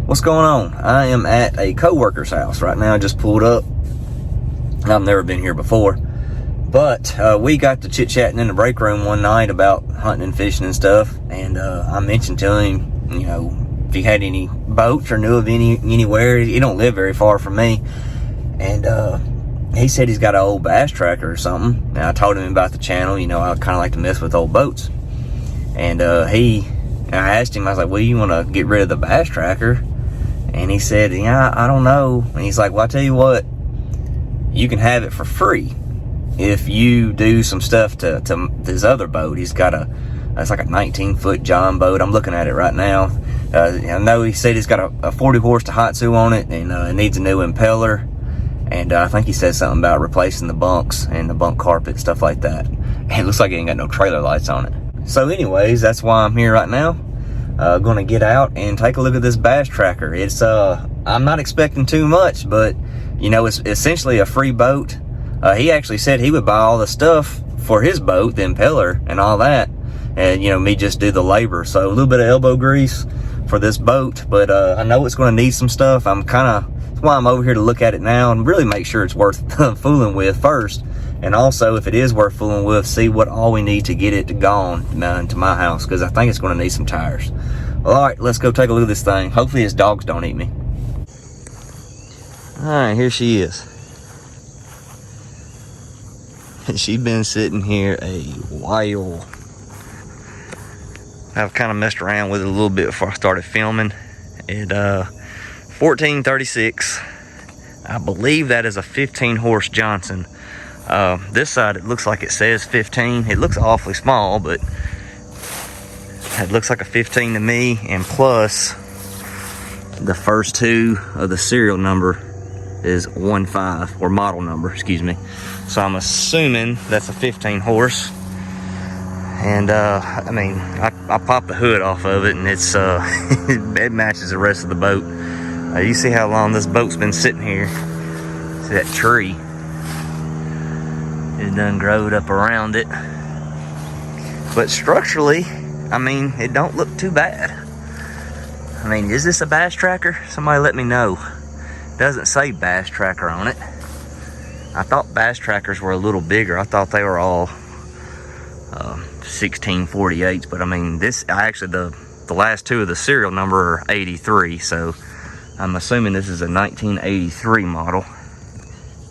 What's going on? I am at a co-worker's house right now. I just pulled up. I've never been here before, but we got to chit-chatting in the break room one night about hunting and fishing and stuff, and I mentioned to him, you know, if he had any boats or knew of anywhere. He don't live very far from me, and he said he's got an old bass tracker or something. And I told him about the channel. You know, I kind of like to mess with old boats, and I asked him, I was like, well, you want to get rid of the bass tracker? And he said, yeah, I don't know. And he's like, well, I tell you what, you can have it for free if you do some stuff to this other boat. He's got it's like a 19-foot John boat. I'm looking at it right now. I know he said he's got a 40 horse Daihatsu on it, and it needs a new impeller. And I think he said something about replacing the bunks and the bunk carpet, stuff like that. And it looks like it ain't got no trailer lights on it. So anyways, that's why I'm here right now. Gonna get out and take a look at this bass tracker. It's I'm not expecting too much, but you know, it's essentially a free boat. He actually said he would buy all the stuff for his boat, the impeller and all that, and you know, me just do the labor. So a little bit of elbow grease for this boat, but I know it's going to need some stuff. That's why I'm over here to look at it now and really make sure it's worth fooling with first. And also, if it is worth fooling with, see what all we need to get it gone to my house, because I think it's going to need some tires. Well, all right, let's go take a look at this thing. Hopefully his dogs don't eat me. All right, here she is. She's been sitting here a while. I've kind of messed around with it a little bit before I started filming. It 1436. I believe that is a 15 horse Johnson. This side, it looks like it says 15. It looks awfully small, but it looks like a 15 to me. And plus, the first two of the serial number is 15, or model number, excuse me. So I'm assuming that's a 15 horse. And I mean, I popped the hood off of it, and it's it matches the rest of the boat. You see how long this boat's been sitting here. See that tree? It done growed up around it. But structurally, I mean, it don't look too bad. I mean, is this a bass tracker? Somebody let me know. It doesn't say bass tracker on it. I thought bass trackers were a little bigger. I thought they were all 1648s, but I mean, actually the last two of the serial number are 83, so I'm assuming this is a 1983 model.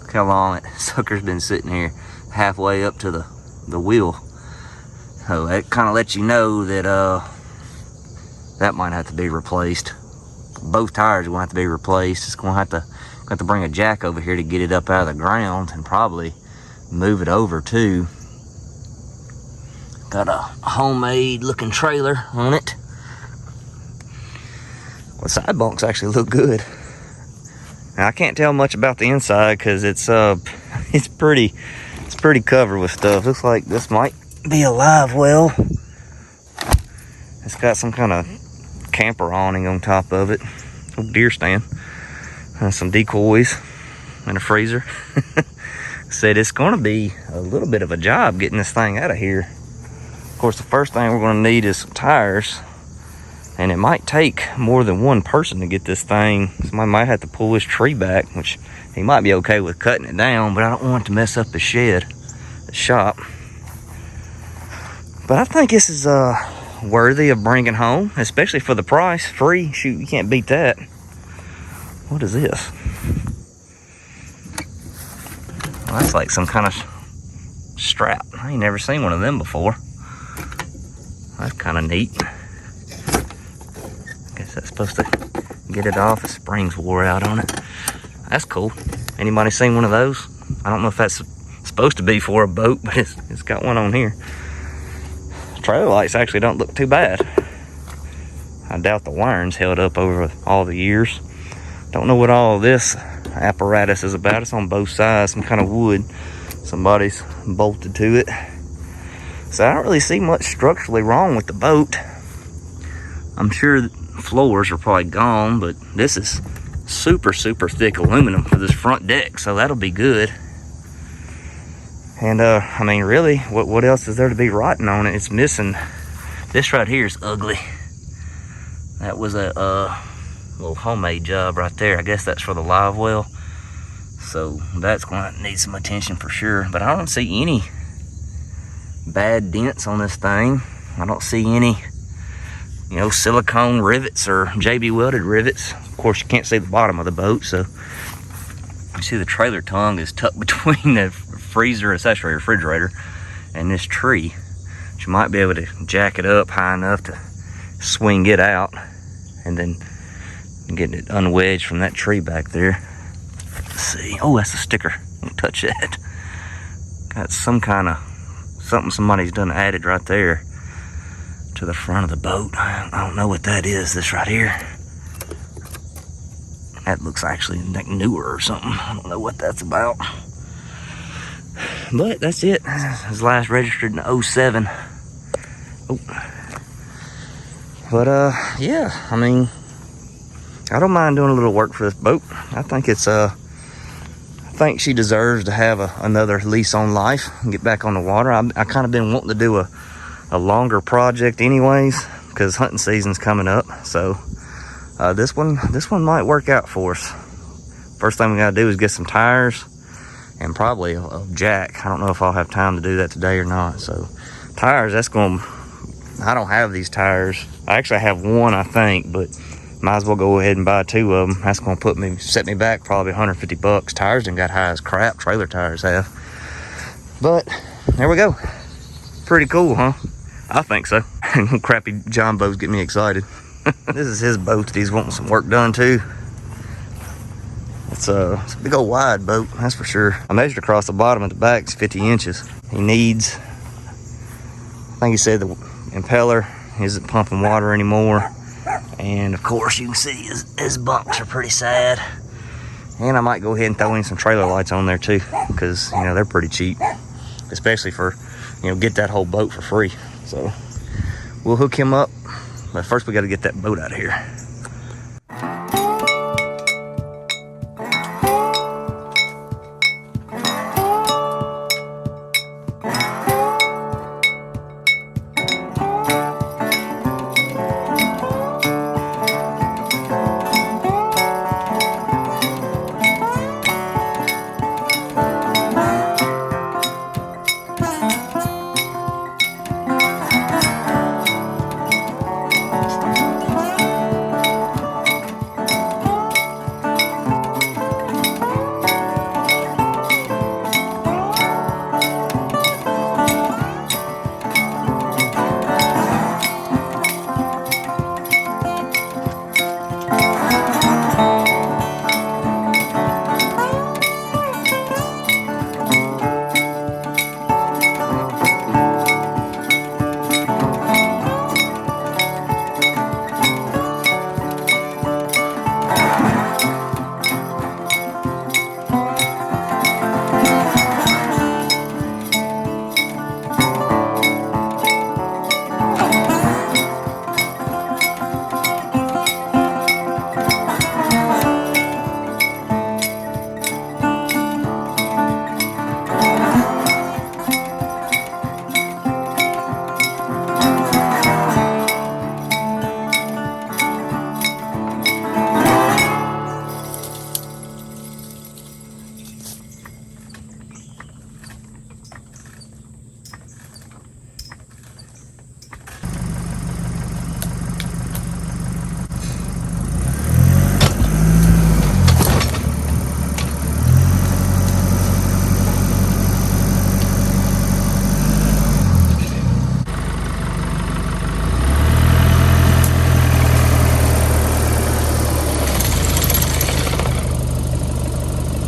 Look how long that sucker's been sitting here, halfway up to the wheel. So that kind of lets you know that that might have to be replaced. Both tires are going to have to be replaced. It's going to have to bring a jack over here to get it up out of the ground, and probably move it over too. Got a homemade looking trailer on it. Well, side bunks actually look good. Now, I can't tell much about the inside because it's pretty covered with stuff. Looks like this might be a live well. It's got some kind of camper awning on top of it. Little deer stand. Some decoys and a freezer. Said it's going to be a little bit of a job getting this thing out of here. Of course, the first thing we're going to need is some tires, and it might take more than one person to get this thing. Somebody might have to pull this tree back, which he might be okay with cutting it down, but I don't want it to mess up the shed, the shop. But I think this is worthy of bringing home, especially for the price. Free, shoot, you can't beat that. What is this? Well, that's like some kind of strap. I ain't never seen one of them before. That's kind of neat. Guess that's supposed to get it off. The springs wore out on it. That's cool. Anybody seen one of those? I don't know if that's supposed to be for a boat, but it's got one on here. Trailer lights actually don't look too bad. I doubt the wiring's held up over all the years. Don't know what all of this apparatus is about. It's on both sides, some kind of wood. Somebody's bolted to it. So I don't really see much structurally wrong with the boat. I'm sure the floors are probably gone, but this is super thick aluminum for this front deck, so that'll be good. And I mean, really, what else is there to be rotten on it? It's missing. This right here is ugly. That was a little homemade job right there. I guess that's for the live well. So that's going to need some attention for sure. But I don't see any bad dents on this thing. I don't see any, you know, silicone rivets or JB welded rivets. Of course, you can't see the bottom of the boat, so you see the trailer tongue is tucked between the freezer, it's actually a refrigerator, and this tree. But you might be able to jack it up high enough to swing it out and then get it unwedged from that tree back there. Let's see. Oh, that's a sticker. Don't touch that. Got some kind of something somebody's done added right there to the front of the boat. I don't know what that is. This right here. That looks actually like newer or something. I don't know what that's about. But that's it. It was last registered in 07. Oh. But yeah, I mean, I don't mind doing a little work for this boat. I think it's I think she deserves to have another lease on life and get back on the water. I kind of been wanting to do a longer project anyways, because hunting season's coming up. So this one might work out for us. First thing we gotta do is get some tires and probably a jack. I don't know if I'll have time to do that today or not. So tires, I don't have these tires. I actually have one, I think, but might as well go ahead and buy 2 of them. That's gonna set me back probably $150. Tires done got high as crap, trailer tires have. But there we go. Pretty cool, huh? I think so. Crappy John boats get me excited. This is his boat that he's wanting some work done too. It's a big old wide boat, that's for sure. I measured across the bottom at the back, it's 50 inches. He needs, I think he said the impeller isn't pumping water anymore. And of course you can see his bunks are pretty sad. And I might go ahead and throw in some trailer lights on there too, because you know they're pretty cheap, especially for, you know, get that whole boat for free. So we'll hook him up, but first we got to get that boat out of here.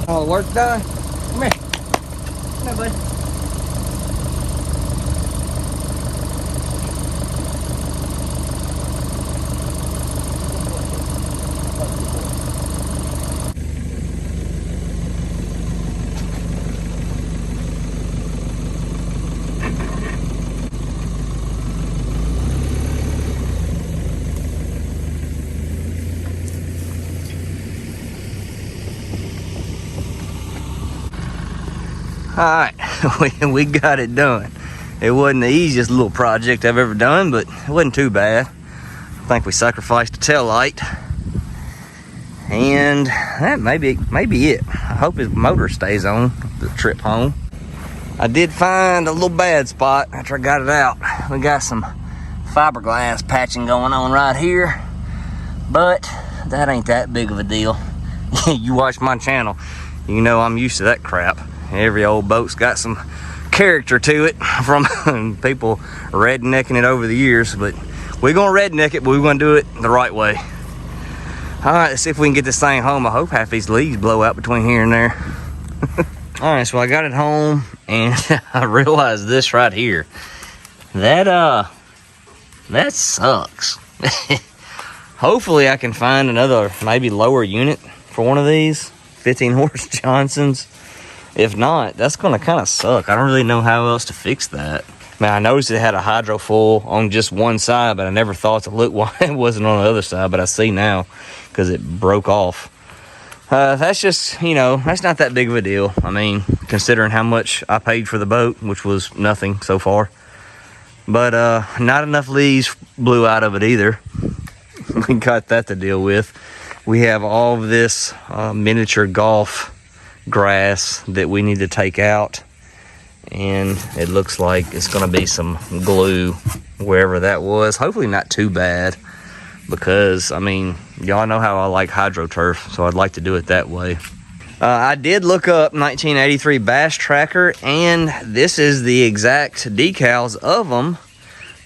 All the work done? Come here. Come here, bud. Alright, we got it done. It wasn't the easiest little project I've ever done, but it wasn't too bad. I think we sacrificed the tail light. And that may be it. I hope his motor stays on the trip home. I did find a little bad spot after I got it out. We got some fiberglass patching going on right here, but that ain't that big of a deal. You watch my channel, you know I'm used to that crap. Every old boat's got some character to it from people rednecking it over the years, but we're gonna redneck it, but we're gonna do it the right way. All right, let's see if we can get this thing home. I hope half these leaves blow out between here and there. All right, so I got it home, and I realized this right here. That sucks. Hopefully I can find another maybe lower unit for one of these 15 horse Johnsons. If not, that's gonna kind of suck. I don't really know how else to fix that. Man, I noticed it had a hydrofoil on just one side, but I never thought to look why it wasn't on the other side, but I see now because it broke off. That's just, you know, that's not that big of a deal. I mean, considering how much I paid for the boat, which was nothing so far. But not enough leaves blew out of it either. We got that to deal with. We have all of this miniature golf grass that we need to take out. And it looks like it's going to be some glue wherever that was. Hopefully not too bad. Because, I mean, y'all know how I like HydroTurf, so I'd like to do it that way. I did look up 1983 Bass Tracker, and this is the exact decals of them.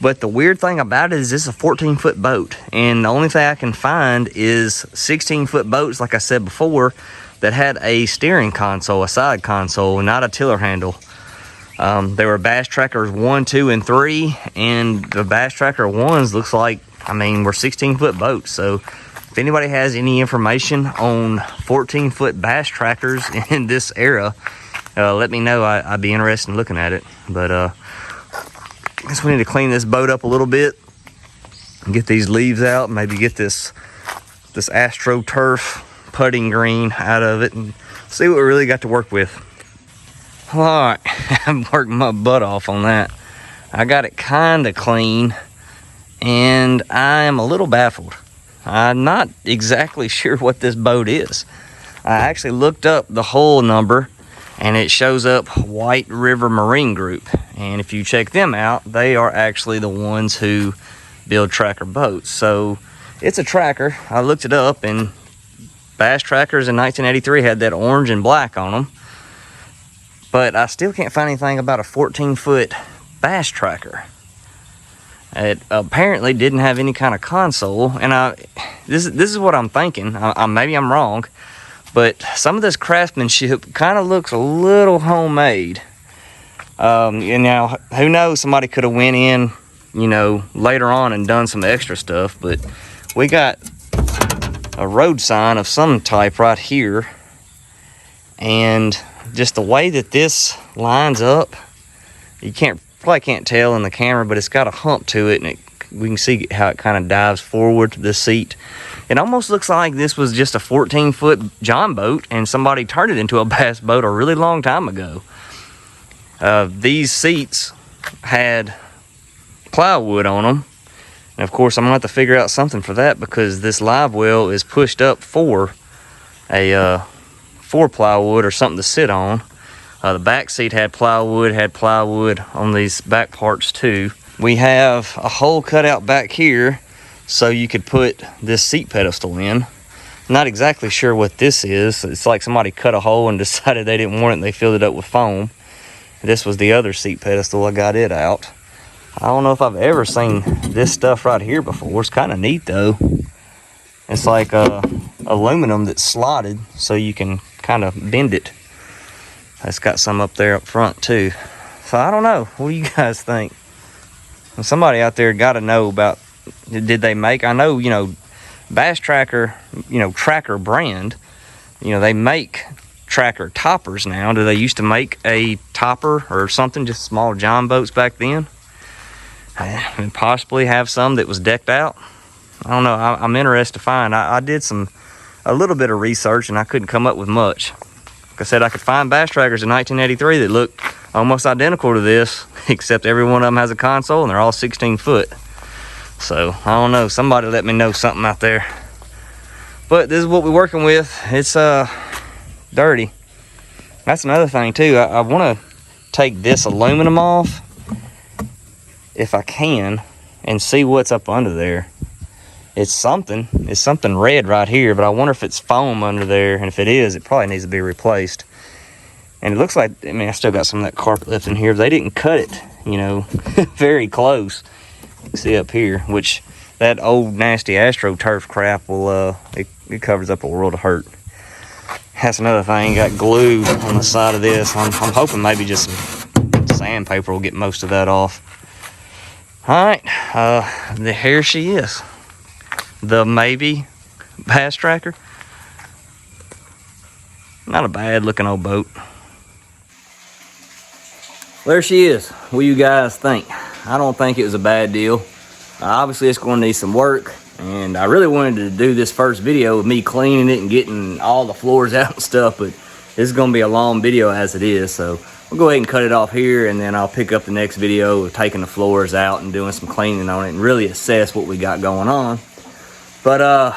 But the weird thing about it is this is a 14-foot boat, and the only thing I can find is 16-foot boats, like I said before, that had a steering console, a side console, not a tiller handle. There were Bass Trackers 1, 2, and 3, and the Bass Tracker 1s looks like, I mean, we're 16-foot boats. So if anybody has any information on 14-foot Bass Trackers in this era, let me know. I'd be interested in looking at it. But I guess we need to clean this boat up a little bit and get these leaves out. Maybe get this AstroTurf putting green out of it and see what we really got to work with. All right, I'm working my butt off on that. I got it kind of clean, and I am a little baffled. I'm not exactly sure what this boat is. I actually looked up the hull number, and it shows up White River Marine Group. And if you check them out, they are actually the ones who build tracker boats. So it's a tracker. I looked it up, and Bass Trackers in 1983 had that orange and black on them. But I still can't find anything about a 14-foot Bass Tracker. It apparently didn't have any kind of console, and this is what I'm thinking. Maybe I'm wrong, but some of this craftsmanship kind of looks a little homemade. And now, who knows? Somebody could have went in, you know, later on and done some extra stuff. But we got a road sign of some type right here, and just the way that this lines up, you probably can't tell in the camera, but it's got a hump to it, and we can see how it kind of dives forward to the seat. It almost looks like this was just a 14-foot John boat, and somebody turned it into a bass boat a really long time ago. These seats had plywood on them, and of course I'm gonna have to figure out something for that, because this live well is pushed up for a plywood or something to sit on. The back seat had plywood on these back parts too. We have a hole cut out back here so you could put this seat pedestal in. Not exactly sure what this is. It's like somebody cut a hole and decided they didn't want it and they filled it up with foam. This was the other seat pedestal. I got it out. I don't know if I've ever seen this stuff right here before. It's kind of neat though. It's like aluminum that's slotted so you can kind of bend it. It's got some up there up front too. So I don't know. What do you guys think? Well, somebody out there got to know about, did they make, I know, you know, Bass Tracker, you know, Tracker brand, you know, they make Tracker toppers now. Do they used to make a topper or something, just small John boats back then? And possibly have some that was decked out. I don't know. I'm interested to find. I did a little bit of research, and I couldn't come up with much. Like I said, I could find Bass Trackers in 1983 that look almost identical to this, except every one of them has a console, and they're all 16 foot. So I don't know. Somebody let me know something out there. But this is what we're working with. It's dirty. That's another thing too. I want to take this aluminum off if I can and see what's up under there. It's something red right here, but I wonder if it's foam under there, and if it is, it probably needs to be replaced. And it looks like, I mean, I still got some of that carpet left in here, but they didn't cut it, you know, very close. See up here, which that old nasty AstroTurf crap will, it covers up a world of hurt. That's another thing, got glue on the side of this. I'm hoping maybe just some sandpaper will get most of that off. All right, here she is. The maybe bass tracker. Not a bad looking old boat. There she is. What do you guys think? I don't think it was a bad deal. Obviously it's going to need some work, and I really wanted to do this first video with me cleaning it and getting all the floors out and stuff, but this is going to be a long video as it is, so we'll go ahead and cut it off here, and then I'll pick up the next video of taking the floors out and doing some cleaning on it and really assess what we got going on. But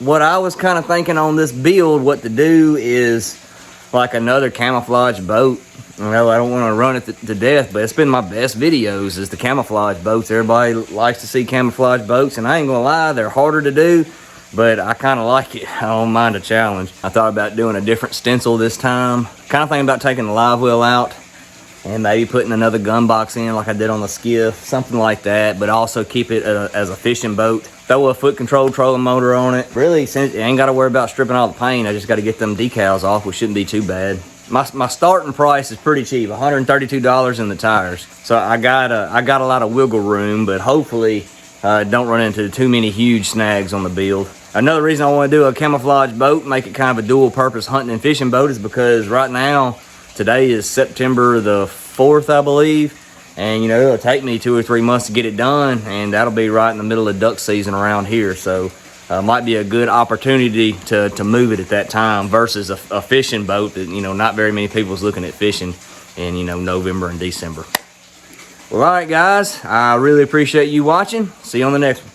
what I was kind of thinking on this build, what to do is like another camouflage boat. You know, I don't want to run it to death, but it's been my best videos is the camouflage boats. Everybody likes to see camouflage boats, and I ain't gonna lie, they're harder to do, but I kind of like it. I don't mind a challenge. I thought about doing a different stencil this time. Kind of thinking about taking the live well out and maybe putting another gun box in like I did on the skiff, something like that, but also keep it as a fishing boat. Throw a foot control trolling motor on it. Really, since I ain't got to worry about stripping all the paint, I just got to get them decals off, which shouldn't be too bad. My starting price is pretty cheap, $132 in the tires. So I got a lot of wiggle room, but hopefully don't run into too many huge snags on the build. Another reason I want to do a camouflage boat, make it kind of a dual purpose hunting and fishing boat, is because right now, today is September the 4th, I believe. And, you know, it'll take me 2 or 3 months to get it done, and that'll be right in the middle of duck season around here. So, might be a good opportunity to move it at that time versus a fishing boat that, you know, not very many people's looking at fishing in, you know, November and December. Well, all right, guys, I really appreciate you watching. See you on the next one.